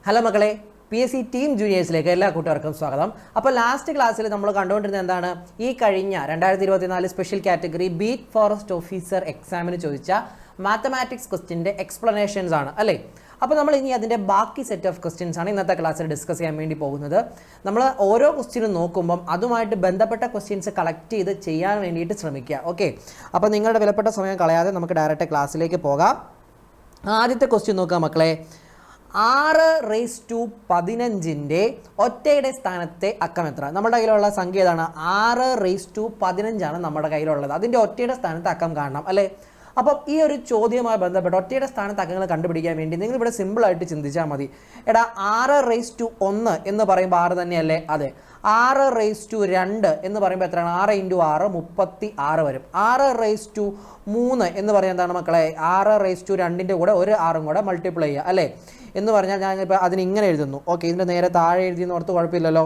Hello മക്കളെ, PSC team ജൂനിയേഴ്സിലേക്ക് എല്ലാ കൂട്ടുകാർക്കും സ്വാഗതം. അപ്പോൾ ലാസ്റ്റ് ക്ലാസ്സിൽ നമ്മൾ കണ്ടുകൊണ്ടിരുന്നത് എന്താണ്? ഈ കഴിഞ്ഞ 2024 special category beat forest officer എക്സാമിന് ചോദിച്ച മാത്തമാറ്റിക്സ് ക്വസ്റ്റ്യൻ്റെ എക്സ്പ്ലനേഷൻസ് ആണ് അല്ലേ? അപ്പോൾ നമ്മൾ ഇനി അതിൻ്റെ ബാക്കി സെറ്റ് ഓഫ് ക്വസ്റ്റ്യൻസ് ആണ് ഇന്നത്തെ ക്ലാസ്സിൽ ഡിസ്കസ് ചെയ്യാൻ വേണ്ടി പോകുന്നത്. നമ്മൾ ഓരോ ക്വസ്റ്റ്യനും നോക്കുമ്പം അതുമായിട്ട് ബന്ധപ്പെട്ട ക്വസ്റ്റ്യൻസ് കളക്ട് ചെയ്ത് ചെയ്യാൻ വേണ്ടിയിട്ട് ശ്രമിക്കുക. ഓക്കെ, അപ്പോൾ നിങ്ങളുടെ വിലപ്പെട്ട സമയം കളയാതെ നമുക്ക് ഡയറക്റ്റ് ക്ലാസ്സിലേക്ക് പോകാം. ആദ്യത്തെ ക്വസ്റ്റ്യൻ നോക്കാം മക്കളെ. 6⁻15 ഒറ്റയുടെ സ്ഥാനത്തെ അക്കം എത്ര? നമ്മുടെ കയ്യിലുള്ള സംഖ്യ ഏതാണ്? 6⁻15 നമ്മുടെ കയ്യിലുള്ളത്. അതിൻ്റെ ഒറ്റയുടെ സ്ഥാനത്ത് അക്കം കാണണം അല്ലേ? അപ്പം ഈ ഒരു ചോദ്യവുമായി ബന്ധപ്പെട്ട് ഒറ്റയുടെ സ്ഥാനത്ത് അക്കങ്ങൾ കണ്ടുപിടിക്കാൻ വേണ്ടി നിങ്ങൾ ഇവിടെ സിമ്പിളായിട്ട് ചിന്തിച്ചാൽ മതി. എടാ 6⁻1 എന്ന് പറയുമ്പോൾ 6 തന്നെയല്ലേ? അതെ. 6⁻2 എന്ന് പറയുമ്പോൾ എത്രയാണ്? 6 × 6 36 വരും. 6⁻3 എന്ന് പറയുന്നത് എന്താണ് മക്കളെ? 6⁻2ൻ്റെ കൂടെ ഒരു 6ഉം കൂടെ മൾട്ടിപ്ലൈ ചെയ്യുക അല്ലേ? എന്ന് പറഞ്ഞാൽ ഞാനിപ്പോൾ അതിന് ഇങ്ങനെ എഴുതുന്നു. ഓക്കെ, ഇതിൻ്റെ നേരെ താഴെ എഴുതിയെന്ന് ഓർത്ത് കുഴപ്പമില്ലല്ലോ.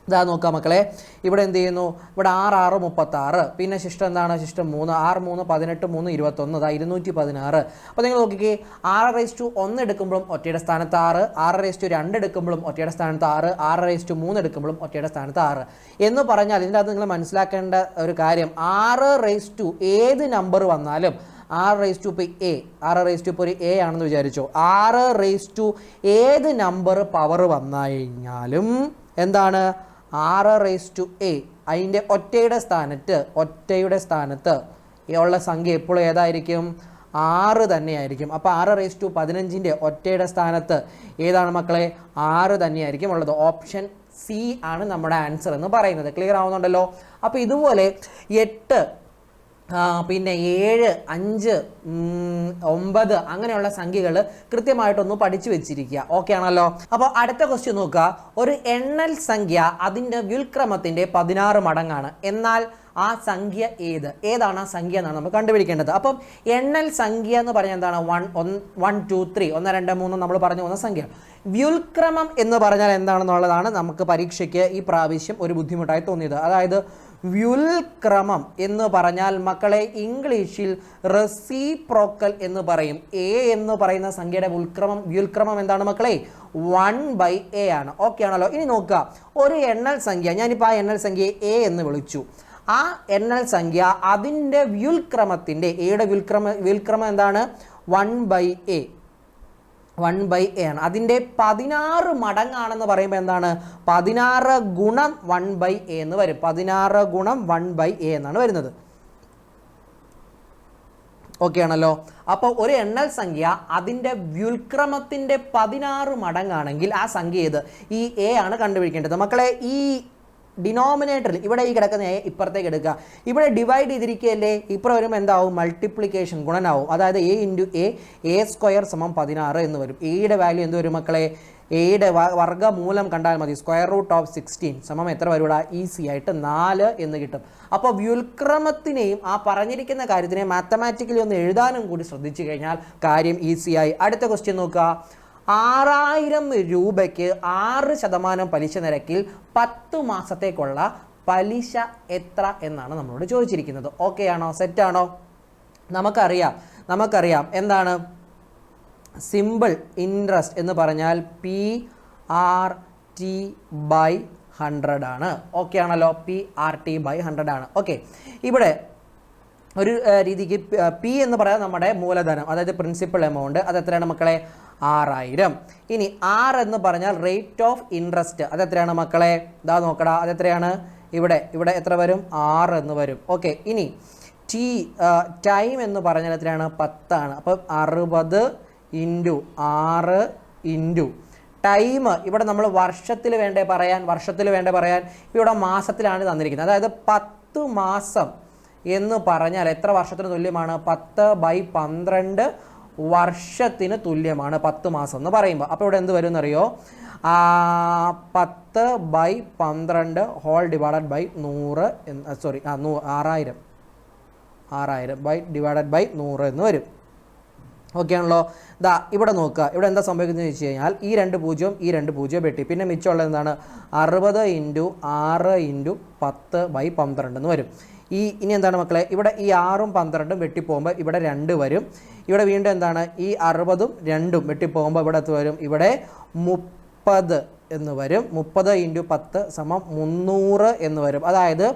ഇതാ നോക്കാം മക്കളെ, ഇവിടെ എന്ത് ചെയ്യുന്നു? ഇവിടെ 6 6 36, പിന്നെ ശിഷ്ടം എന്താണ്? ശിഷ്ടം 3, 6 3 18 3 21, അതാ 216. അപ്പോൾ നിങ്ങൾ നോക്കിക്കേ, 6⁻1 എടുക്കുമ്പോഴും ഒറ്റയുടെ സ്ഥാനത്ത് 6, 6⁻2 എടുക്കുമ്പോഴും ഒറ്റയുടെ സ്ഥാനത്ത് 6, 6⁻3 എടുക്കുമ്പോഴും ഒറ്റയുടെ സ്ഥാനത്ത് 6 എന്ന് പറഞ്ഞാൽ ഇതിൻ്റെ അകത്ത് നിങ്ങൾ മനസ്സിലാക്കേണ്ട ഒരു കാര്യം, 6⁻2 ഏത് നമ്പർ വന്നാലും 6⁻2 ഇപ്പോൾ A, 6⁻2 ഇപ്പോൾ ഒരു A ആണെന്ന് വിചാരിച്ചോ, 6⁻2 ഏത് നമ്പർ പവർ വന്നു കഴിഞ്ഞാലും എന്താണ്? 6⁻A അതിൻ്റെ ഒറ്റയുടെ സ്ഥാനത്ത് ഉള്ള സംഖ്യ എപ്പോഴും ഏതായിരിക്കും? 6 തന്നെയായിരിക്കും. അപ്പോൾ 6⁻15ൻ്റെ ഒറ്റയുടെ സ്ഥാനത്ത് ഏതാണ് മക്കളെ? 6 തന്നെയായിരിക്കും ഉള്ളത്. ഓപ്ഷൻ സി ആണ് നമ്മുടെ ആൻസർ എന്ന് പറയുന്നത്. ക്ലിയർ ആവുന്നുണ്ടല്ലോ? അപ്പോൾ ഇതുപോലെ 8 പിന്നെ 7 5 9 അങ്ങനെയുള്ള സംഖ്യകൾ കൃത്യമായിട്ടൊന്ന് പഠിച്ചു വെച്ചിരിക്കുക. ഓക്കെ ആണല്ലോ? അപ്പോൾ അടുത്ത ക്വസ്റ്റ്യൻ നോക്കുക. ഒരു എണ്ണൽ സംഖ്യ അതിൻ്റെ വ്യുൽക്രമത്തിൻ്റെ 16 മടങ്ങാണ്. എന്നാൽ ആ സംഖ്യ ഏതാണ് ആ സംഖ്യ എന്നാണ് നമ്മൾ കണ്ടുപിടിക്കേണ്ടത്. അപ്പം എണ്ണൽ സംഖ്യ എന്ന് പറഞ്ഞാൽ എന്താണ്? 1 2 3 1 2 3 നമ്മൾ പറഞ്ഞു പോകുന്ന സംഖ്യ. വ്യുൽക്രമം എന്ന് പറഞ്ഞാൽ എന്താണെന്നുള്ളതാണ് നമുക്ക് പരീക്ഷയ്ക്ക് ഈ പ്രാവശ്യം ഒരു ബുദ്ധിമുട്ടായി തോന്നിയത്. അതായത് വ്യുൽക്രമം എന്ന് പറഞ്ഞാൽ മക്കളെ ഇംഗ്ലീഷിൽ റെസിപ്രോക്കൽ എന്ന് പറയും. എ എന്ന് പറയുന്ന സംഖ്യയുടെ വ്യുൽക്രമം എന്താണ് മക്കളെ? 1/a ആണ്. ഓക്കെ ആണല്ലോ? ഇനി നോക്കുക, ഒരു എണ്ണൽ സംഖ്യ, ഞാനിപ്പോൾ ആ എണ്ണൽ സംഖ്യയെ എ എന്ന് വിളിച്ചു. ആ എണ്ണൽ സംഖ്യ അതിൻ്റെ വ്യുൽക്രമത്തിൻ്റെ എയുടെ വ്യുൽക്രമം എന്താണ്? 1/a ആണ്. അതിൻ്റെ 16 മടങ്ങാണെന്ന് പറയുമ്പോൾ എന്താണ്? 16 ഗുണം 1/a എന്ന് വരും. 16 ഗുണം 1/a എന്നാണ് വരുന്നത്. ഓക്കെ ആണല്ലോ? അപ്പോൾ ഒരു എണ്ണൽ സംഖ്യ അതിൻ്റെ വ്യുൽക്രമത്തിൻ്റെ 16 മടങ്ങാണെങ്കിൽ ആ സംഖ്യ ഏത്? ഈ എ ആണ് കണ്ടുപിടിക്കേണ്ടത്. മക്കളെ, ഈ ഡിനോമിനേറ്ററിൽ ഇവിടെ ഈ കിടക്കുന്ന എ ഇപ്പുറത്തേക്ക് എടുക്കുക. ഇവിടെ ഡിവൈഡ് ചെയ്തിരിക്കുകയല്ലേ? ഇപ്പുറം വരുമ്പോൾ എന്താവും? മൾട്ടിപ്ലിക്കേഷൻ, ഗുണനാവും. അതായത് a × a² = 16 എന്ന് വരും. എയുടെ വാല്യൂ എന്ത് വരും മക്കളെ? എയുടെ വർഗ്ഗമൂലം കണ്ടാൽ മതി. √16 എത്ര വരൂടാ? ഈസി ആയിട്ട് 4 എന്ന് കിട്ടും. അപ്പോൾ വ്യുൽക്രമത്തിനെയും ആ പറഞ്ഞിരിക്കുന്ന കാര്യത്തിനെയും മാത്തമാറ്റിക്കലി ഒന്ന് എഴുതാനും കൂടി ശ്രദ്ധിച്ചു കഴിഞ്ഞാൽ കാര്യം ഈസിയായി. അടുത്ത ക്വസ്റ്റ്യൻ നോക്കുക. 6000 രൂപയ്ക്ക് 6% പലിശ നിരക്കിൽ 10 മാസത്തേക്കുള്ള പലിശ എത്ര എന്നാണ് നമ്മളോട് ചോദിച്ചിരിക്കുന്നത്. ഓക്കെ ആണോ? സെറ്റാണോ? നമുക്കറിയാം എന്താണ് സിമ്പിൾ ഇൻട്രസ്റ്റ് എന്ന് പറഞ്ഞാൽ PRT/100 ആണ്. ഓക്കെ ആണല്ലോ? PRT/100 ആണ്. ഓക്കെ, ഇവിടെ ഒരു രീതിക്ക് പി എന്ന് പറയാൻ നമ്മുടെ മൂലധനം, അതായത് പ്രിൻസിപ്പൽ എമൗണ്ട്, അത് എത്രയാണ് മക്കളെ? 6000. ഇനി ആർ എന്ന് പറഞ്ഞാൽ റേറ്റ് ഓഫ് ഇൻട്രസ്റ്റ്, അതെത്രയാണ് മക്കളെ? ഇതാ നോക്കടാ, അതെത്രയാണ്? ഇവിടെ എത്ര വരും? 6 എന്ന് വരും. ഓക്കെ, ഇനി ടൈം എന്ന് പറഞ്ഞാൽ എത്രയാണ്? 10 ആണ്. അപ്പം 60 × 6 × ടൈം. ഇവിടെ നമ്മൾ വർഷത്തിൽ വേണ്ടേ പറയാൻ? ഇവിടെ മാസത്തിലാണ് തന്നിരിക്കുന്നത്. അതായത് 10 മാസം എന്ന് പറഞ്ഞാൽ എത്ര വർഷത്തിന് തുല്യമാണ്? 10/12 വർഷത്തിന് തുല്യമാണ് 10 മാസം എന്ന് പറയുമ്പോൾ. അപ്പോൾ ഇവിടെ എന്ത് വരും എന്നറിയോ? 10/12 ഹോൾ ഡിവൈഡഡ് ബൈ 100 6000/100 എന്ന് വരും. ഓക്കെ ആണല്ലോ? ദാ ഇവിടെ നോക്കുക, ഇവിടെ എന്താ സംഭവിക്കുന്നത് വെച്ച് കഴിഞ്ഞാൽ ഈ 2 0 വെട്ടി, പിന്നെ മിച്ചമുള്ളത് എന്താണ്? 60 × 6 × 10/12 എന്ന് വരും. ഇനി എന്താണ് മക്കളെ, ഇവിടെ ഈ 6ഉം 12ഉം വെട്ടിപ്പോകുമ്പോൾ ഇവിടെ 2 വരും. ഇവിടെ വീണ്ടും എന്താണ്, ഈ 60ഉം 2ഉം വെട്ടിപ്പോകുമ്പോൾ ഇവിടെ എത്ര വരും, ഇവിടെ 30 എന്ന് വരും. 30 × 10 = 300 എന്ന് വരും. അതായത്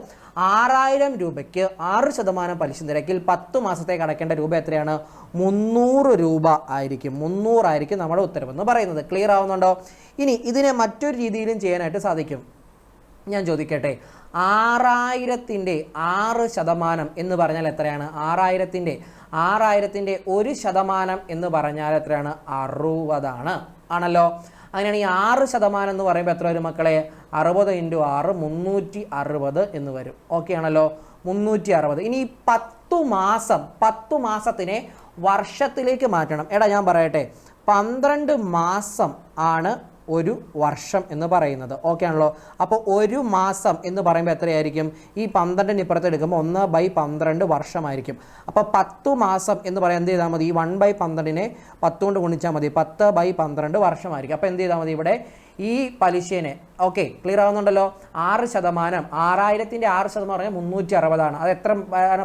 6000 രൂപയ്ക്ക് 6% പലിശ നിരക്കിൽ 10 മാസത്തേക്ക് അടയ്ക്കേണ്ട രൂപ എത്രയാണ്, 300 രൂപ ആയിരിക്കും. 300 ആയിരിക്കും നമ്മുടെ ഉത്തരവെന്ന് പറയുന്നത്. ക്ലിയർ ആവുന്നുണ്ടോ? ഇനി ഇതിനെ മറ്റൊരു രീതിയിലും ചെയ്യാനായിട്ട് സാധിക്കും. ഞാൻ ചോദിക്കട്ടെ, 6000ൻ്റെ 6% എന്ന് പറഞ്ഞാൽ എത്രയാണ്? 6000ൻ്റെ 1% എന്ന് പറഞ്ഞാൽ എത്രയാണ്? 60 ആണല്ലോ. അങ്ങനെയാണ് ഈ 6% എന്ന് പറയുമ്പോൾ എത്ര വരും മക്കളെ? 60 × 6 360 എന്ന് വരും. ഓക്കെ ആണല്ലോ, 360. ഇനി 10 മാസത്തിനെ വർഷത്തിലേക്ക് മാറ്റണം. എടാ ഞാൻ പറയട്ടെ, 12 മാസം ആണ് ഒരു വർഷം എന്ന് പറയുന്നത്. ഓക്കെ ആണല്ലോ. അപ്പോൾ ഒരു മാസം എന്ന് പറയുമ്പോൾ എത്രയായിരിക്കും? ഈ 12ന് ഇപ്പുറത്ത് എടുക്കുമ്പോൾ 1/12 വർഷമായിരിക്കും. അപ്പോൾ 10 മാസം എന്ന് പറയാൻ എന്ത് ചെയ്താൽ മതി? ഈ 1/12നെ 10 കൊണ്ട് ഗുണിച്ചാൽ മതി. 10/12 വർഷമായിരിക്കും. അപ്പോൾ എന്ത് ചെയ്താൽ മതി? ഇവിടെ ഈ പലിശേനെ, ഓക്കെ ക്ലിയർ ആവുന്നുണ്ടല്ലോ, 6%, 6000ൻ്റെ 6% പറഞ്ഞാൽ 360 അത് എത്ര?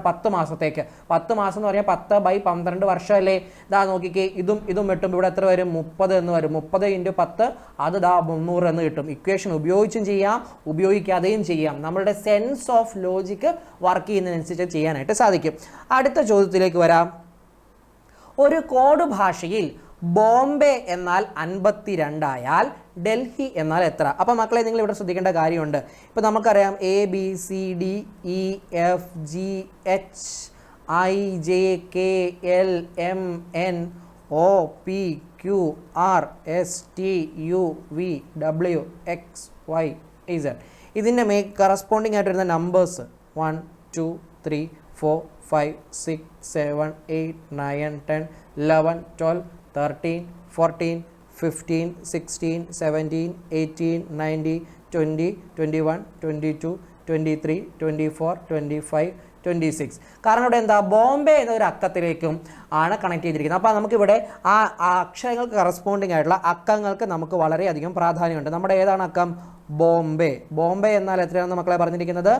10 മാസത്തേക്ക്. 10 മാസം എന്ന് പറഞ്ഞാൽ 10/12 വർഷമല്ലേ? ഇതാ നോക്കിക്കേ, ഇതും വെട്ടുമ്പോൾ ഇവിടെ എത്ര വരും? 30 എന്ന് വരും. 30 × 10 അത് 300 എന്ന് കിട്ടും. ഇക്വേഷൻ ഉപയോഗിച്ചും ചെയ്യാം, ഉപയോഗിക്കാതെയും ചെയ്യാം. നമ്മളുടെ സെൻസ് ഓഫ് ലോജിക്ക് വർക്ക് ചെയ്യുന്നതിനനുസരിച്ച് ചെയ്യാനായിട്ട് സാധിക്കും. അടുത്ത ചോദ്യത്തിലേക്ക് വരാം. ഒരു കോഡ് ഭാഷയിൽ ബോംബെ എന്നാൽ 52 ആയാൽ ഡൽഹി എന്നാൽ എത്ര? അപ്പോൾ മക്കളെ നിങ്ങൾ ഇവിടെ ശ്രദ്ധിക്കേണ്ട കാര്യമുണ്ട്. ഇപ്പോൾ നമുക്കറിയാം ABCDEFGHIJKLMNOPQRSTUVWXYZ. ഇതിൻ്റെ കറസ്പോണ്ടിങ് ആയിട്ട് വരുന്ന നമ്പേഴ്സ് 1 2 3 4 5 6 7 8 9 10 11 12 13 14 15 16 17 18 19 20 21 22 23 24 25 26. കാരണം ഇവിടെ എന്താ, ബോംബെ എന്നൊരു അക്കത്തിലേക്കും ആണ് കണക്ട് ചെയ്തിരിക്കുന്നത്. അപ്പോൾ നമുക്കിവിടെ ആ അക്ഷരങ്ങൾക്ക് കറസ്പോണ്ടിങ് ആയിട്ടുള്ള അക്കങ്ങൾക്ക് നമുക്ക് വളരെയധികം പ്രാധാന്യമുണ്ട്. നമ്മുടെ ഏതാണ് അക്കം? ബോംബെ എന്നാൽ എത്രയാണെന്ന് മക്കളെ പറഞ്ഞിരിക്കുന്നത്?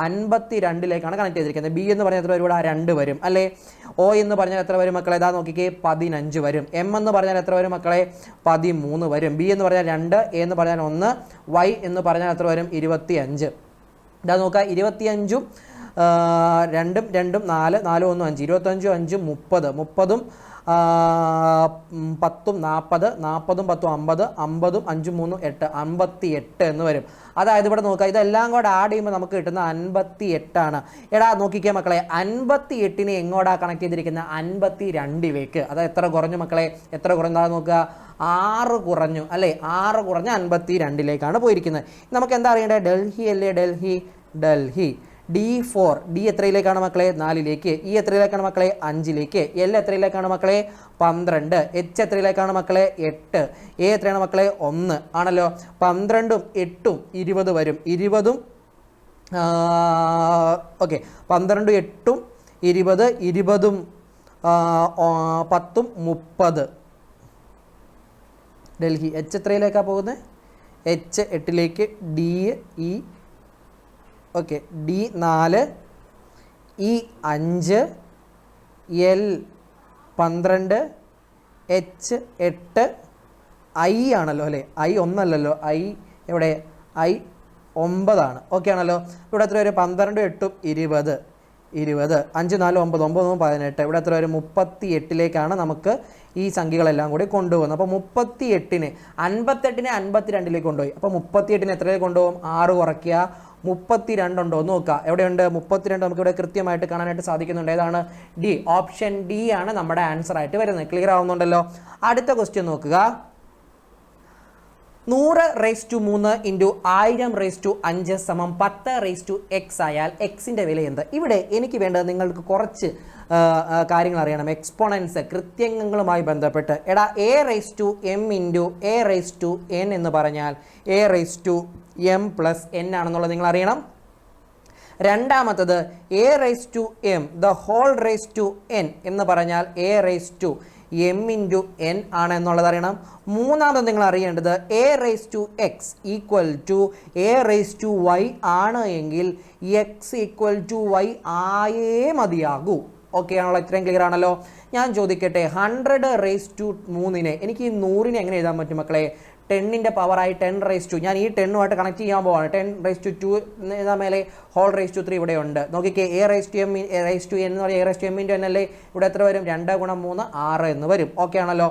52ലേക്കാണ് കണക്ട് ചെയ്തിരിക്കുന്നത്. ബി എന്ന് പറഞ്ഞാൽ എത്ര വരും? ഇവിടെ 2 വരും അല്ലേ. ഒ എന്ന് പറഞ്ഞാൽ എത്ര വരും മക്കളെ? ഇതാ നോക്കിക്കേ, 15 വരും. എം എന്ന് പറഞ്ഞാൽ എത്ര വരും മക്കളെ? 13 വരും. ബി എന്ന് പറഞ്ഞാൽ 2, എ എന്ന് പറഞ്ഞാൽ 1, വൈ എന്ന് പറഞ്ഞാൽ എത്ര വരും? 25. ഇതാ നോക്കുക, 25ഉം 2ഉം 2ഉം 4, 4 1 5, 25 5 30, 30ഉം 10ഉം 40, 40ഉം 10ഉം 50, 50ഉം 5ഉം 3ഉം 8, 58 എന്ന് വരും. അതായത് ഇവിടെ നോക്കുക, ഇതെല്ലാം കൂടെ ആഡ് ചെയ്യുമ്പോൾ നമുക്ക് കിട്ടുന്ന 58 ആണ്. എടാ നോക്കിക്കേ മക്കളെ, 58നെ എങ്ങോട്ടാ കണക്ട് ചെയ്തിരിക്കുന്നത്? 52ലേക്ക്. അത് എത്ര കുറഞ്ഞു മക്കളെ? എത്ര കുറഞ്ഞതാ നോക്കുക, 6 കുറഞ്ഞു അല്ലേ. 6 കുറഞ്ഞ് 52ലേക്കാണ് പോയിരിക്കുന്നത്. നമുക്ക് എന്താ അറിയേണ്ടത്? ഡൽഹി അല്ലേ. ഡൽഹി. D4, ഡി എത്രയിലേക്കാണ് മക്കളെ? 4ലേക്ക്. ഇ എത്രയിലേക്കാണ് മക്കളെ? 5ലേക്ക്. എൽ എത്രയിലേക്കാണ് മക്കളെ? 12. എച്ച് എത്രയിലേക്കാണ് മക്കളെ? 8. എ എത്രയാണ് മക്കളെ? 1 ആണല്ലോ. 12ഉം 8ഉം 20 വരും. 20ഉം ഓക്കെ, 12 8ഉം 20, 20ഉം 10ഉം 30. ഡൽഹി. എച്ച് എത്രയിലേക്കാണ് പോകുന്നത്? എച്ച് 8ലേക്ക്. D E okay, D4, E5, L12, H8, I ആണല്ലോ അല്ലേ. I 1 അല്ലല്ലോ. I എവിടെ? I 9 ആണ്. ഓക്കെ ആണല്ലോ. ഇവിടെ എത്ര വരും? 12 8ഉം 20, 20, 5 4 9, 9 18. ഇവിടെ എത്ര വരും? 38ലേക്കാണ് നമുക്ക് ഈ സംഖ്യകളെല്ലാം കൂടി കൊണ്ടുപോകുന്നത്. അപ്പോൾ 38നെ 52ലേക്ക് കൊണ്ടുപോയി. അപ്പോൾ 38നെ എത്രയിലേക്ക് കൊണ്ടുപോകും? 6 കുറയ്ക്കുക. 32 ഉണ്ടോ എന്ന് നോക്കുക. എവിടെയുണ്ട്? 32 നമുക്കിവിടെ കൃത്യമായിട്ട് കാണാനായിട്ട് സാധിക്കുന്നുണ്ട്. ഏതാണ്? ഡി. ഓപ്ഷൻ ഡി ആണ് നമ്മുടെ ആൻസർ ആയിട്ട് വരുന്നത്. ക്ലിയർ ആവുന്നുണ്ടല്ലോ. അടുത്ത ക്വസ്റ്റ്യൻ നോക്കുക. 100⁻³ × 1000⁵5 = 10⁻x ആയാൽ എക്സിൻ്റെ വില എന്ത്? ഇവിടെ എനിക്ക് വേണ്ടത് നിങ്ങൾക്ക് കുറച്ച് കാര്യങ്ങൾ അറിയണം. എക്സ്പോണൻസ്, കൃത്യങ്ങളുമായി ബന്ധപ്പെട്ട്. എടാ A⁻m × A⁻n എന്ന് പറഞ്ഞാൽ A⁻m+n ആണെന്നുള്ളത് നിങ്ങൾ അറിയണം. രണ്ടാമത്തത് A⁻m⁴n എന്ന് പറഞ്ഞാൽ A⁻m എം ഇൻറ്റു എൻ ആണ് എന്നുള്ളത് അറിയണം. മൂന്നാമത് നിങ്ങൾ അറിയേണ്ടത് A raise to X equal to A raise to Y ആണ് എങ്കിൽ എക്സ് ഈക്വൽ ടു വൈ ആയേ മതിയാകൂ. ഓക്കെ ആണല്ലോ? ഇത്രയും ക്ലിയർ ആണല്ലോ? ഞാൻ ചോദിക്കട്ടെ, 100 റേസ് ടു 3 എനിക്ക് ഈ 100 എങ്ങനെ എഴുതാൻ പറ്റും മക്കളെ? 10ന്റെ പവറായി 10 റേസ് ടു, ഞാൻ ഈ 10ഉമായിട്ട് കണക്ട് ചെയ്യാൻ പോവാണ്. 10 റേസ് ടു 2 എഴുതാൻ മേലെ ഹോൾ റേസ് ടു 3 ഇവിടെ ഉണ്ട്. നോക്കിക്കേ, A raise to M raise to N എന്ന് പറയുക A raise to M into N അല്ലേ? ഇവിടെ എത്ര വരും? 2 ഗുണം 3 6 എന്ന് വരും. ഓക്കെ ആണല്ലോ?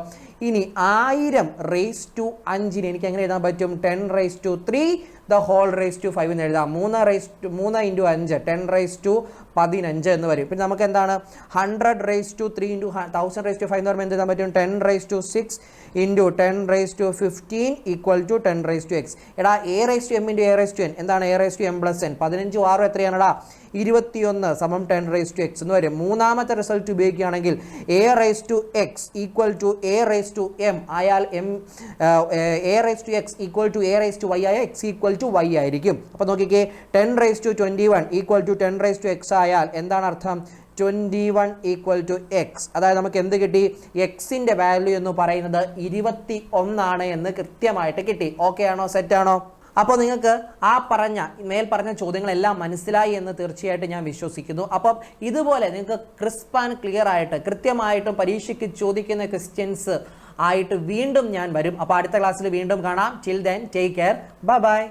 ഇനി 1000 റേസ് ടു 5 എനിക്ക് എങ്ങനെ എഴുതാൻ പറ്റും? 10 raise to 3 the whole raise to 5 എന്ന് എഴുതാം. 3 ഇൻറ്റു 5 10 റേസ് ടു 15 എന്ന് വരും. പിന്നെ നമുക്ക് എന്താണ് 100 raise to 3 into 1000 raise to 5 എന്ന് പറയുമ്പോൾ എന്ത് എഴുതാൻ പറ്റും? 10 raise to 6 into 10 raise to 15 equal to 10 raise to X. എടാ A raise to M into A raise to N എന്താണ്? A raise to M plus N. 15 6 എത്രയാണെടാ? 21 സമം 10 റേസ് ടു എക്സ് എന്ന് വരും. മൂന്നാമത്തെ റിസൾട്ട് ഉപയോഗിക്കുകയാണെങ്കിൽ A raise to X equal to A raise to M ആയാൽ A raise to X equal to A raise to Y ആയ X equal to Y ആയിരിക്കും. അപ്പോൾ നോക്കിക്കേ, 10 raise to 21 equal to 10 raise to X ആയാൽ എന്താണ് അർത്ഥം? 21 equal to X. അതായത് നമുക്ക് എന്ത് കിട്ടി? എക്സിൻ്റെ വാല്യൂ എന്ന് പറയുന്നത് 21 ആണ് എന്ന് കൃത്യമായിട്ട് കിട്ടി. ഓക്കെ ആണോ? സെറ്റ് ആണോ? അപ്പോൾ നിങ്ങൾക്ക് മേൽ പറഞ്ഞ ചോദ്യങ്ങളെല്ലാം മനസ്സിലായി എന്ന് തീർച്ചയായിട്ടും ഞാൻ വിശ്വസിക്കുന്നു. അപ്പം ഇതുപോലെ നിങ്ങൾക്ക് ക്രിസ്പ് ആൻഡ് ക്ലിയർ ആയിട്ട് കൃത്യമായിട്ടും പരീക്ഷയ്ക്ക് ചോദിക്കുന്ന ക്വസ്റ്റ്യൻസ് ആയിട്ട് വീണ്ടും ഞാൻ വരും. അപ്പോൾ അടുത്ത ക്ലാസ്സിൽ വീണ്ടും കാണാം. Till then take care. Bye bye.